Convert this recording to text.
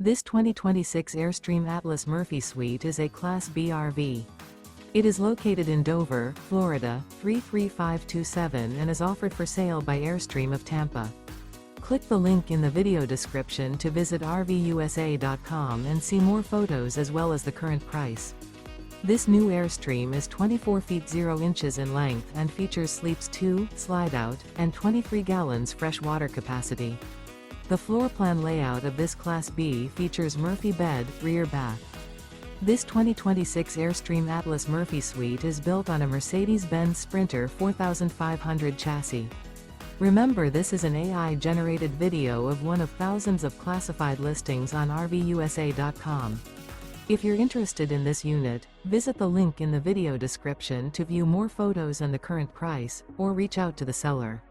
This 2026 Airstream Atlas Murphy Suite is a Class B RV. It is located in Dover, Florida, 33527 and is offered for sale by Airstream of Tampa. Click the link in the video description to visit RVUSA.com and see more photos as well as the current price. This new Airstream is 24 feet 0 inches in length and features sleeps 2, Slideout, and 23 gallons fresh water capacity. The floor plan layout of this Class B features Murphy bed, rear bath. This 2026 Airstream Atlas Murphy Suite is built on a Mercedes-Benz Sprinter 4500 chassis. Remember, this is an AI-generated video of one of thousands of classified listings on RVUSA.com. If you're interested in this unit, visit the link in the video description to view more photos and the current price, or reach out to the seller.